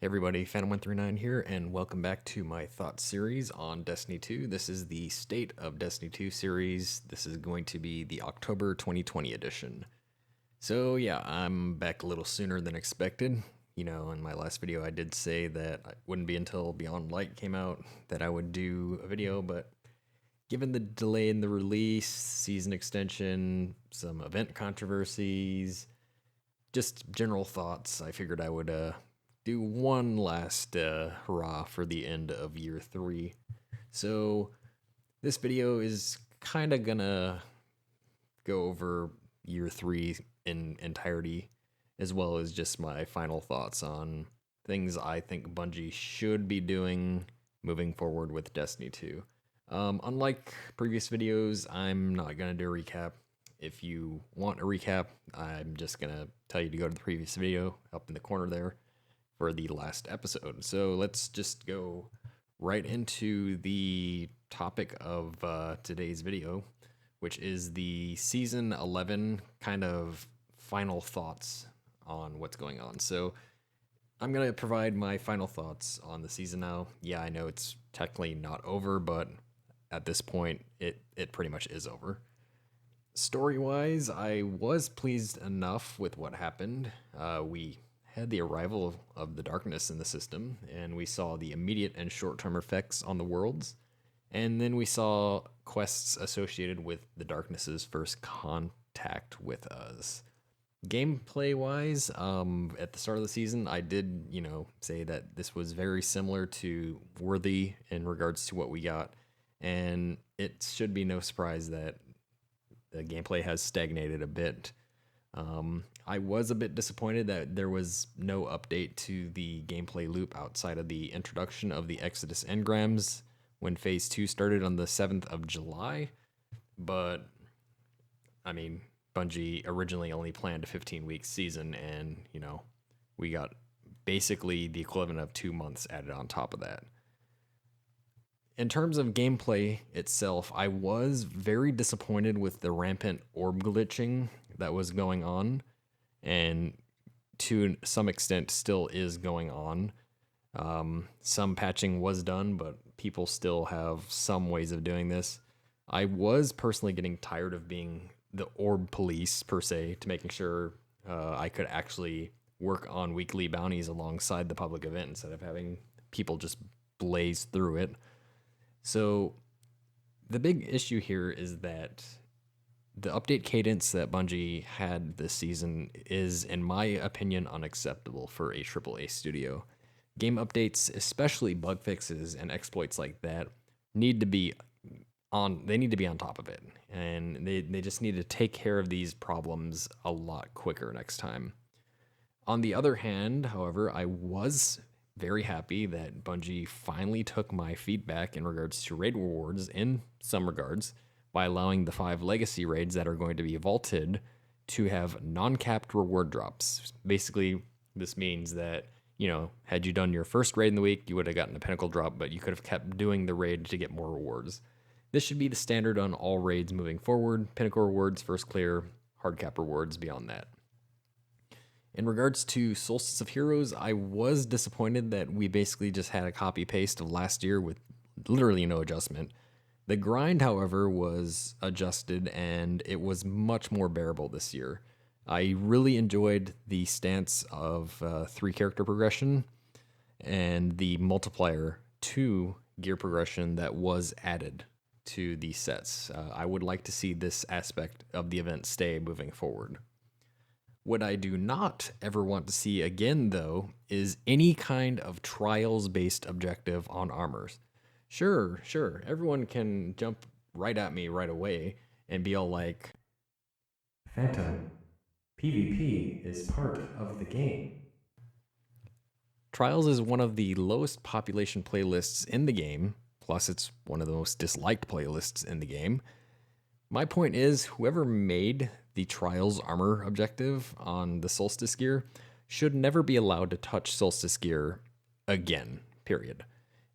Hey everybody, Phantom139 here, and welcome back to my thoughts series on Destiny 2. This is the State of Destiny 2 series. This is going to be the October 2020 edition. So yeah, I'm back a little sooner than expected. You know, in my last video I did say that it wouldn't be until Beyond Light came out that I would do a video, but given the delay in the release, season extension, some event controversies, just general thoughts, I figured I would do one last hurrah for the end of year 3. So this video is kind of gonna go over year 3 in entirety, as well as just my final thoughts on things I think Bungie should be doing moving forward with Destiny 2. Unlike previous videos, I'm not gonna do a recap. If you want a recap, I'm just gonna tell you to go to the previous video up in the corner there for the last episode. So let's just go right into the topic of today's video, which is the season 11 kind of final thoughts on what's going on. So I'm going to provide my final thoughts on the season now. Yeah, I know it's technically not over, but at this point, it pretty much is over. Story-wise, I was pleased enough with what happened. We had the arrival of the darkness in the system, and we saw the immediate and short-term effects on the worlds, and then we saw quests associated with the darkness's first contact with us. Gameplay-wise, at the start of the season, I did, say that this was very similar to Worthy in regards to what we got, and it should be no surprise that the gameplay has stagnated a bit. I was a bit disappointed that there was no update to the gameplay loop outside of the introduction of the Exodus engrams when Phase 2 started on the 7th of July. But, I mean, Bungie originally only planned a 15-week season, and, we got basically the equivalent of 2 months added on top of that. In terms of gameplay itself, I was very disappointed with the rampant orb glitching that was going on, and to some extent still is going on. Some patching was done, but people still have some ways of doing this. I was personally getting tired of being the orb police, per se, to making sure I could actually work on weekly bounties alongside the public event instead of having people just blaze through it. So the big issue here is that the update cadence that Bungie had this season is, in my opinion, unacceptable for a AAA studio. Game updates, especially bug fixes and exploits like that, need to be on top of it. And they just need to take care of these problems a lot quicker next time. On the other hand, however, I was very happy that Bungie finally took my feedback in regards to raid rewards in some regards by allowing the 5 legacy raids that are going to be vaulted to have non-capped reward drops. Basically, this means that, had you done your first raid in the week, you would have gotten a pinnacle drop, but you could have kept doing the raid to get more rewards. This should be the standard on all raids moving forward. Pinnacle rewards, first clear, hard cap rewards beyond that. In regards to Solstice of Heroes, I was disappointed that we basically just had a copy-paste of last year with literally no adjustment. The grind, however, was adjusted, and it was much more bearable this year. I really enjoyed the stance of 3-character progression and the multiplier 2 gear progression that was added to these sets. I would like to see this aspect of the event stay moving forward. What I do not ever want to see again, though, is any kind of trials-based objective on armors. Sure, everyone can jump right at me right away and be all like, Phantom, PvP is part of the game. Trials is one of the lowest population playlists in the game, plus it's one of the most disliked playlists in the game. My point is, whoever made the Trials armor objective on the Solstice gear should never be allowed to touch Solstice gear again, period.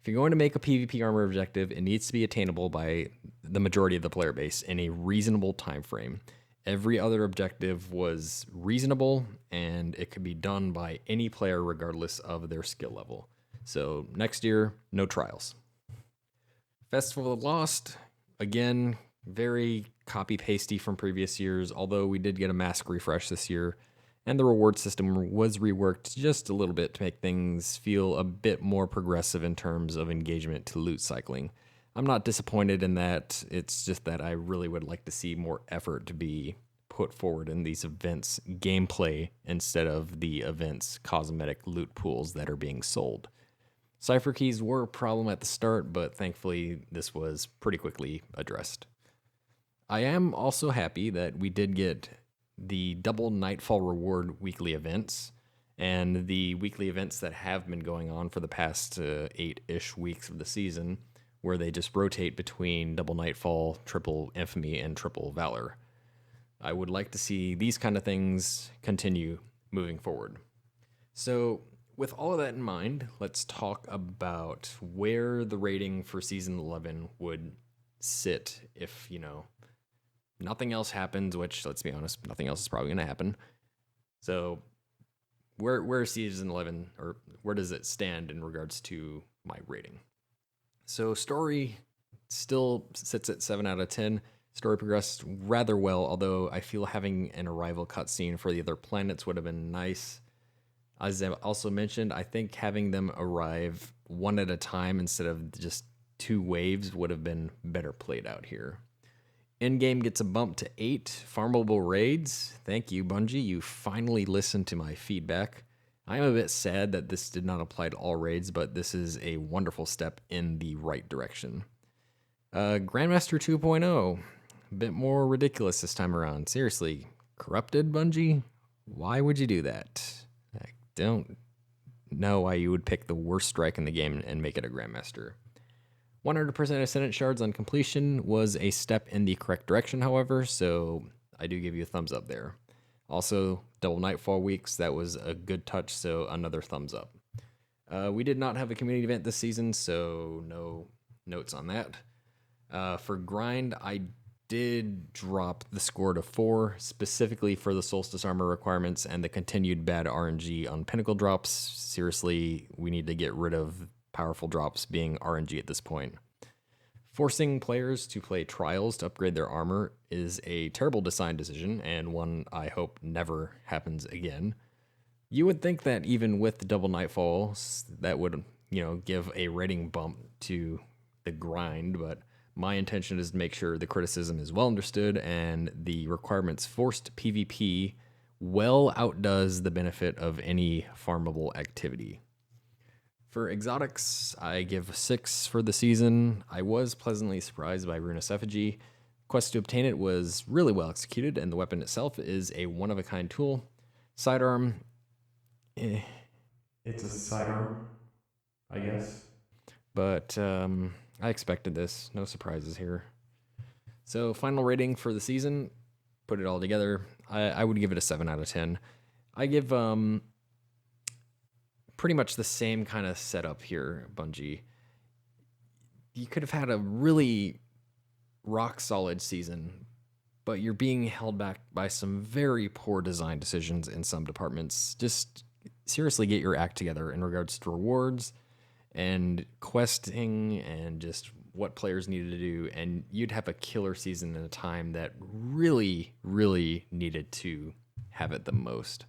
If you're going to make a PvP armor objective, it needs to be attainable by the majority of the player base in a reasonable time frame. Every other objective was reasonable, and it could be done by any player regardless of their skill level. So next year, no trials. Festival of the Lost, again, very copy-pasty from previous years, although we did get a mask refresh this year, and the reward system was reworked just a little bit to make things feel a bit more progressive in terms of engagement to loot cycling. I'm not disappointed in that. It's just that I really would like to see more effort to be put forward in these events gameplay instead of the events cosmetic loot pools that are being sold. Cipher keys were a problem at the start, but thankfully this was pretty quickly addressed. I am also happy that we did get the double Nightfall reward weekly events and the weekly events that have been going on for the past 8-ish weeks of the season, where they just rotate between double Nightfall, triple Infamy, and triple Valor. I would like to see these kind of things continue moving forward. So, with all of that in mind, let's talk about where the rating for Season 11 would sit if, nothing else happens, which, let's be honest, nothing else is probably going to happen. So, where is Season 11, or where does it stand in regards to my rating? So, story still sits at 7 out of 10. Story progressed rather well, although I feel having an arrival cutscene for the other planets would have been nice. As I also mentioned, I think having them arrive one at a time instead of just 2 waves would have been better played out here. Endgame gets a bump to 8 farmable raids. Thank you, Bungie. You finally listened to my feedback. I am a bit sad that this did not apply to all raids, but this is a wonderful step in the right direction. Grandmaster 2.0. A bit more ridiculous this time around. Seriously, corrupted, Bungie? Why would you do that? I don't know why you would pick the worst strike in the game and make it a Grandmaster. 100% Ascendant Shards on completion was a step in the correct direction, however, so I do give you a thumbs up there. Also, double Nightfall weeks, that was a good touch, so another thumbs up. We did not have a community event this season, so no notes on that. For grind, I did drop the score to 4, specifically for the Solstice armor requirements and the continued bad RNG on Pinnacle drops. Seriously, we need to get rid of powerful drops being RNG at this point. Forcing players to play trials to upgrade their armor is a terrible design decision, and one I hope never happens again. You would think that even with double Nightfalls, that would, give a rating bump to the grind, but my intention is to make sure the criticism is well understood and the requirements forced PvP well outdoes the benefit of any farmable activity. For exotics, I give 6 for the season. I was pleasantly surprised by Ruinous Effigy. Quest to obtain it was really well executed, and the weapon itself is a one-of-a-kind tool. Sidearm, It's a sidearm, I guess. but I expected this. No surprises here. So final rating for the season, put it all together, I would give it a 7 out of 10. I give pretty much the same kind of setup here, Bungie. You could have had a really rock solid season, but you're being held back by some very poor design decisions in some departments. Just seriously get your act together in regards to rewards and questing and just what players needed to do, and you'd have a killer season in a time that really, really needed to have it the most.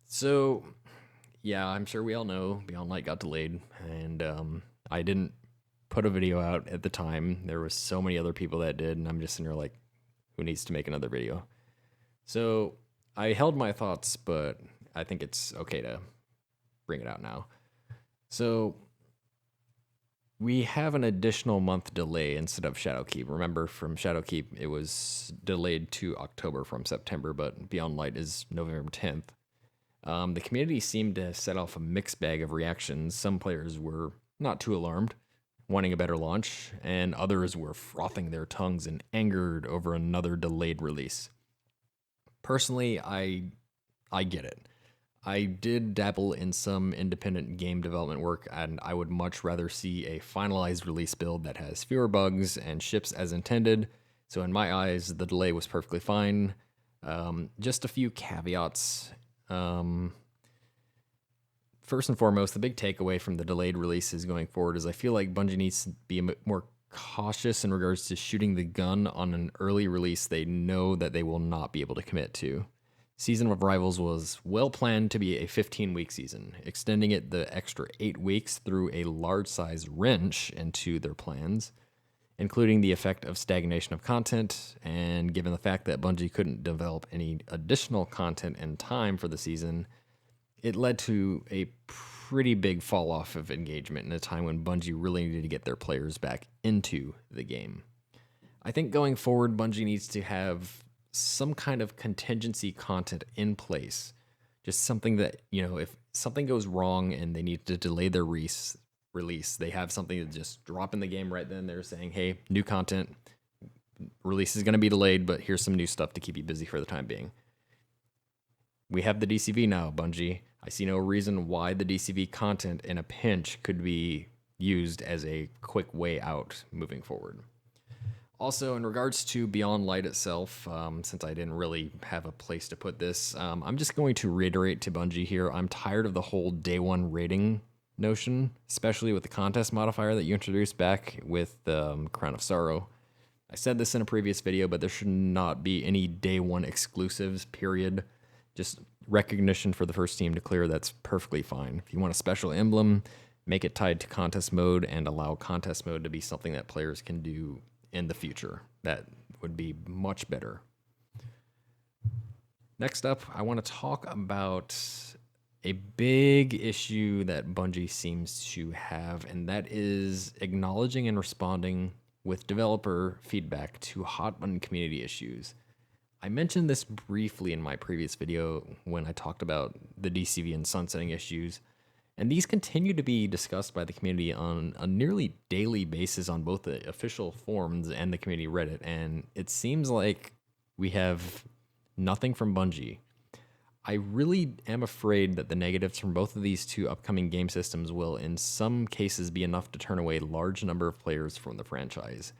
So, yeah, I'm sure we all know Beyond Light got delayed, and I didn't put a video out at the time. There was so many other people that did, and I'm just sitting there like, who needs to make another video? So I held my thoughts, but I think it's okay to bring it out now. So we have an additional month delay instead of Shadowkeep. Remember, from Shadowkeep, it was delayed to October from September, but Beyond Light is November 10th. The community seemed to set off a mixed bag of reactions. Some players were not too alarmed, wanting a better launch, and others were frothing their tongues and angered over another delayed release. Personally, I get it. I did dabble in some independent game development work, and I would much rather see a finalized release build that has fewer bugs and ships as intended, So in my eyes, the delay was perfectly fine. Just a few caveats. First and foremost, the big takeaway from the delayed releases going forward is I feel like Bungie needs to be a bit more cautious in regards to shooting the gun on an early release they know that they will not be able to commit to. Season of Rivals was well planned to be a 15-week season. Extending it the extra 8 weeks threw a large size wrench into their plans, including the effect of stagnation of content, and given the fact that Bungie couldn't develop any additional content in time for the season, it led to a pretty big fall off of engagement in a time when Bungie really needed to get their players back into the game. I think going forward, Bungie needs to have some kind of contingency content in place. Just something that, if something goes wrong and they need to delay their release, they have something to just drop in the game right then. They're saying, hey, new content, release is going to be delayed, but here's some new stuff to keep you busy for the time being. We have the DCV now, Bungie. I see no reason why the DCV content in a pinch could be used as a quick way out moving forward. Also, in regards to Beyond Light itself, since I didn't really have a place to put this, I'm just going to reiterate to Bungie here, I'm tired of the whole day one rating notion, especially with the contest modifier that you introduced back with Crown of Sorrow. I said this in a previous video, but there should not be any day one exclusives, period. Just recognition for the first team to clear, that's perfectly fine. If you want a special emblem, make it tied to contest mode and allow contest mode to be something that players can do in the future. That would be much better. Next up, I want to talk about a big issue that Bungie seems to have, and that is acknowledging and responding with developer feedback to hot button community issues. I mentioned this briefly in my previous video when I talked about the DCV and sunsetting issues, and these continue to be discussed by the community on a nearly daily basis on both the official forums and the community Reddit, and it seems like we have nothing from Bungie. I really am afraid that the negatives from both of these two upcoming game systems will in some cases be enough to turn away a large number of players from the franchise.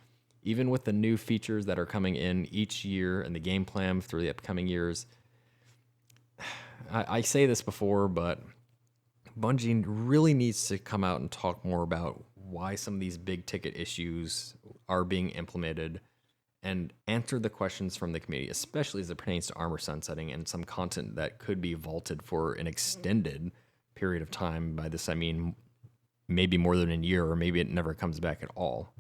Even with the new features that are coming in each year and the game plan through the upcoming years, I say this before, but Bungie really needs to come out and talk more about why some of these big ticket issues are being implemented and answer the questions from the community, especially as it pertains to armor sunsetting and some content that could be vaulted for an extended period of time. By this, I mean maybe more than a year, or maybe it never comes back at all.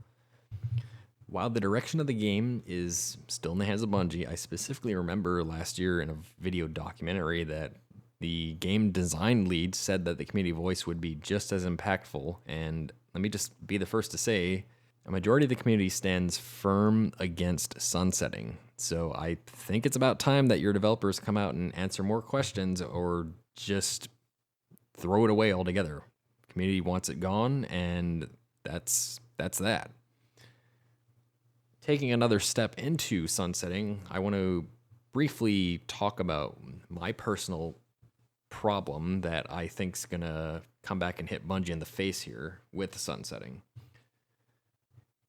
While the direction of the game is still in the hands of Bungie, I specifically remember last year in a video documentary that the game design lead said that the community voice would be just as impactful, and let me just be the first to say, a majority of the community stands firm against sunsetting. So I think it's about time that your developers come out and answer more questions or just throw it away altogether. The community wants it gone, and that's that. Taking another step into sunsetting, I want to briefly talk about my personal problem that I think is going to come back and hit Bungie in the face here with sunsetting.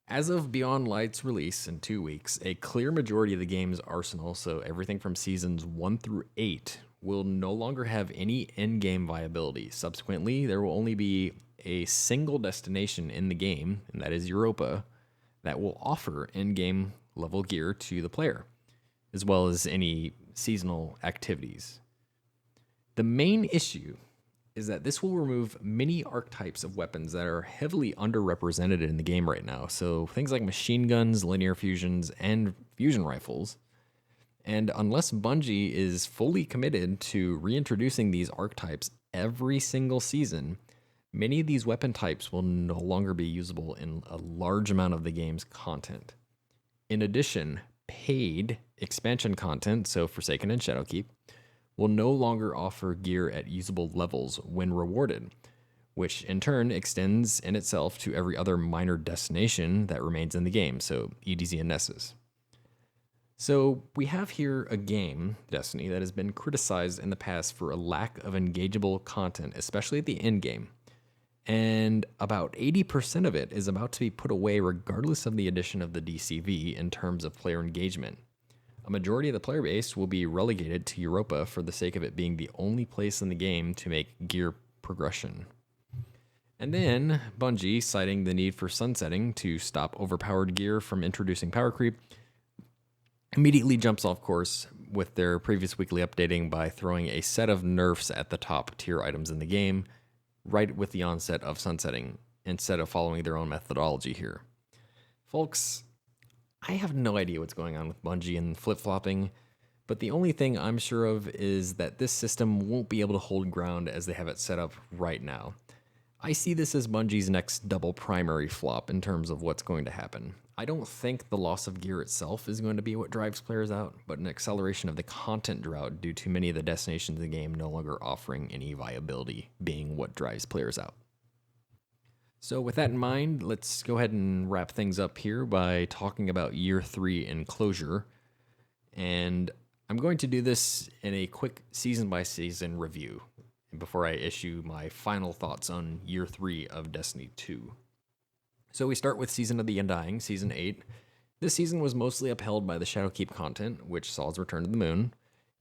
As of Beyond Light's release in 2 weeks, a clear majority of the game's arsenal, so everything from seasons 1 through 8, will no longer have any in-game viability. Subsequently, there will only be a single destination in the game, and that is Europa, that will offer in-game level gear to the player, as well as any seasonal activities. The main issue is that this will remove many archetypes of weapons that are heavily underrepresented in the game right now. So things like machine guns, linear fusions, and fusion rifles. And unless Bungie is fully committed to reintroducing these archetypes every single season, many of these weapon types will no longer be usable in a large amount of the game's content. In addition, paid expansion content, so Forsaken and Shadowkeep, will no longer offer gear at usable levels when rewarded, which in turn extends in itself to every other minor destination that remains in the game, so EDZ and Nessus. So we have here a game, Destiny, that has been criticized in the past for a lack of engageable content, especially at the end game. And about 80% of it is about to be put away regardless of the addition of the DCV in terms of player engagement. A majority of the player base will be relegated to Europa for the sake of it being the only place in the game to make gear progression. And then Bungie, citing the need for sunsetting to stop overpowered gear from introducing power creep, immediately jumps off course with their previous weekly updating by throwing a set of nerfs at the top tier items in the game, right with the onset of sunsetting, instead of following their own methodology here. Folks, I have no idea what's going on with Bungie and flip-flopping, but the only thing I'm sure of is that this system won't be able to hold ground as they have it set up right now. I see this as Bungie's next double primary flop in terms of what's going to happen. I don't think the loss of gear itself is going to be what drives players out, but an acceleration of the content drought due to many of the destinations in the game no longer offering any viability being what drives players out. So with that in mind, let's go ahead and wrap things up here by talking about Year 3 in closure. And I'm going to do this in a quick season-by-season review before I issue my final thoughts on Year 3 of Destiny 2. So we start with Season of the Undying, Season 8. This season was mostly upheld by the Shadowkeep content, which saw its return to the moon.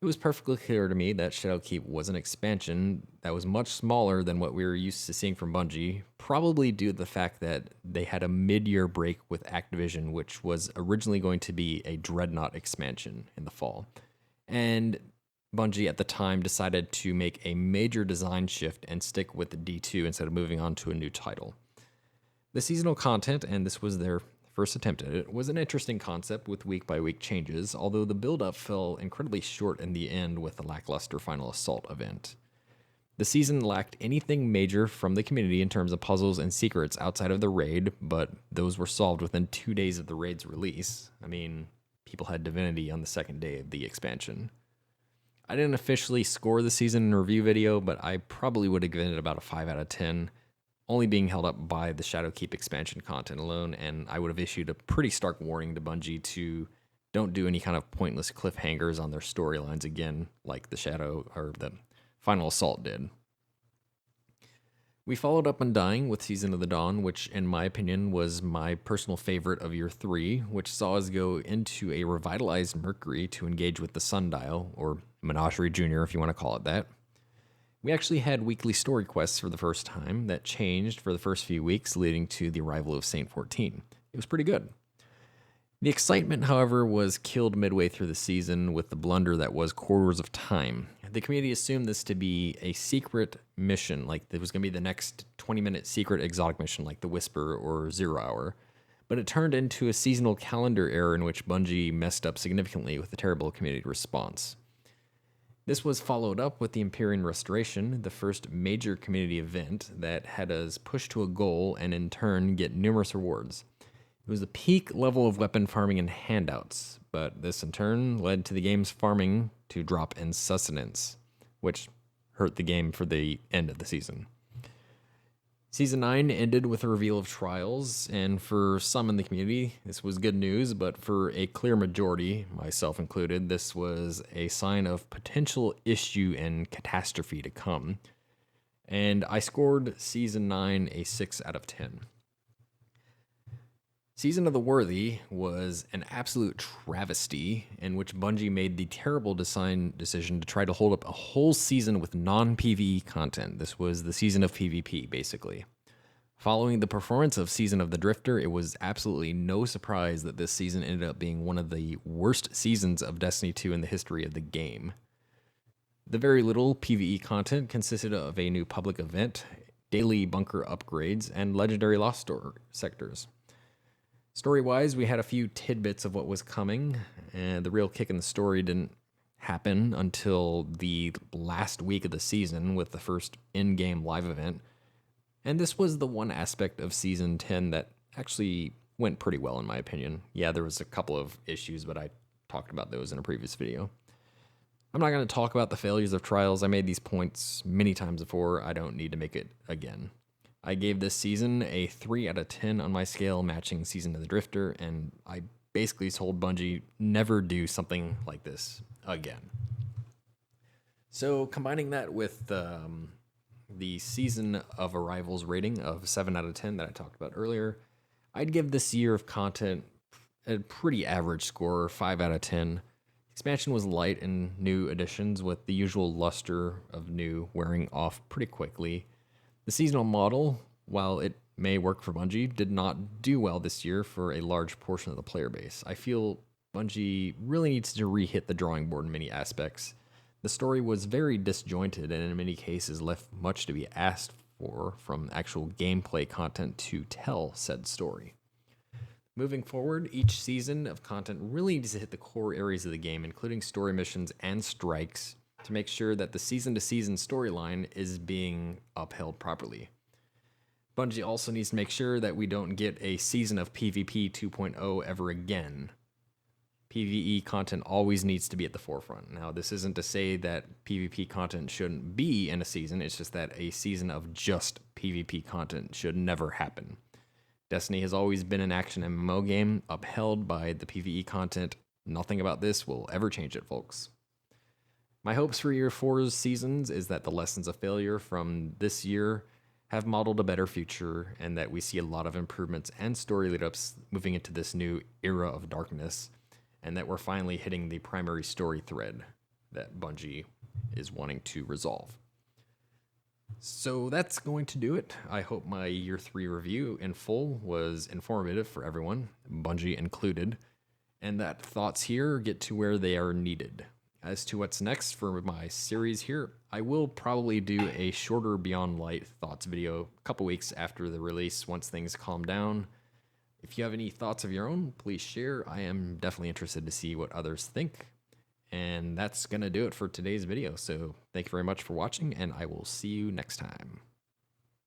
It was perfectly clear to me that Shadowkeep was an expansion that was much smaller than what we were used to seeing from Bungie, probably due to the fact that they had a mid-year break with Activision, which was originally going to be a Dreadnought expansion in the fall. And Bungie at the time decided to make a major design shift and stick with the D2 instead of moving on to a new title. The seasonal content, and this was their first attempt at it, was an interesting concept with week-by-week changes, although the build-up fell incredibly short in the end with the lackluster Final Assault event. The season lacked anything major from the community in terms of puzzles and secrets outside of the raid, but those were solved within 2 days of the raid's release. I mean, people had Divinity on the second day of the expansion. I didn't officially score the season in a review video, but I probably would have given it about a 5 out of 10, only being held up by the Shadowkeep expansion content alone, and I would have issued a pretty stark warning to Bungie to don't do any kind of pointless cliffhangers on their storylines again, like the Final Assault did. We followed up Undying with Season of the Dawn, which in my opinion was my personal favorite of Year 3, which saw us go into a revitalized Mercury to engage with the Sundial, or Menagerie Jr. if you want to call it that. We actually had weekly story quests for the first time that changed for the first few weeks leading to the arrival of Saint 14. It was pretty good. The excitement, however, was killed midway through the season with the blunder that was Corridors of Time. The community assumed this to be a secret mission, like it was going to be the next 20-minute secret exotic mission like the Whisper or 0 Hour, but it turned into a seasonal calendar error in which Bungie messed up significantly with the terrible community response. This was followed up with the Empyrean Restoration, the first major community event that had us push to a goal and in turn get numerous rewards. It was the peak level of weapon farming and handouts, but this in turn led to the game's farming to drop in sustenance, which hurt the game for the end of the season. Season 9 ended with a reveal of Trials, and for some in the community, this was good news, but for a clear majority, myself included, this was a sign of potential issue and catastrophe to come. And I scored Season 9 a 6 out of 10. Season of the Worthy was an absolute travesty in which Bungie made the terrible design decision to try to hold up a whole season with non-PvE content. This was the season of PvP, basically. Following the performance of Season of the Drifter, it was absolutely no surprise that this season ended up being one of the worst seasons of Destiny 2 in the history of the game. The very little PvE content consisted of a new public event, daily bunker upgrades, and legendary Lost sectors. Story-wise, we had a few tidbits of what was coming, and the real kick in the story didn't happen until the last week of the season with the first in-game live event. And this was the one aspect of Season 10 that actually went pretty well in my opinion. Yeah, there was a couple of issues, but I talked about those in a previous video. I'm not going to talk about the failures of Trials. I made these points many times before. I don't need to make it again. I gave this season a 3 out of 10 on my scale, matching Season of the Drifter, and I basically told Bungie, never do something like this again. So combining that with the Season of Arrivals rating of 7 out of 10 that I talked about earlier, I'd give this year of content a pretty average score, 5 out of 10. Expansion was light in new additions, with the usual luster of new wearing off pretty quickly. The seasonal model, while it may work for Bungie, did not do well this year for a large portion of the player base. I feel Bungie really needs to re-hit the drawing board in many aspects. The story was very disjointed and in many cases left much to be asked for from actual gameplay content to tell said story. Moving forward, each season of content really needs to hit the core areas of the game, including story missions and strikes, to make sure that the season-to-season storyline is being upheld properly. Bungie also needs to make sure that we don't get a season of PvP 2.0 ever again. PvE content always needs to be at the forefront. Now, this isn't to say that PvP content shouldn't be in a season, it's just that a season of just PvP content should never happen. Destiny has always been an action MMO game upheld by the PvE content. Nothing about this will ever change it, folks. My hopes for Year 4's seasons is that the lessons of failure from this year have modeled a better future, and that we see a lot of improvements and story lead-ups moving into this new era of darkness, and that we're finally hitting the primary story thread that Bungie is wanting to resolve. So that's going to do it. I hope my Year 3 review in full was informative for everyone, Bungie included, and that thoughts here get to where they are needed. As to what's next for my series here, I will probably do a shorter Beyond Light thoughts video a couple weeks after the release once things calm down. If you have any thoughts of your own, please share. I am definitely interested to see what others think. And that's going to do it for today's video. So thank you very much for watching, and I will see you next time.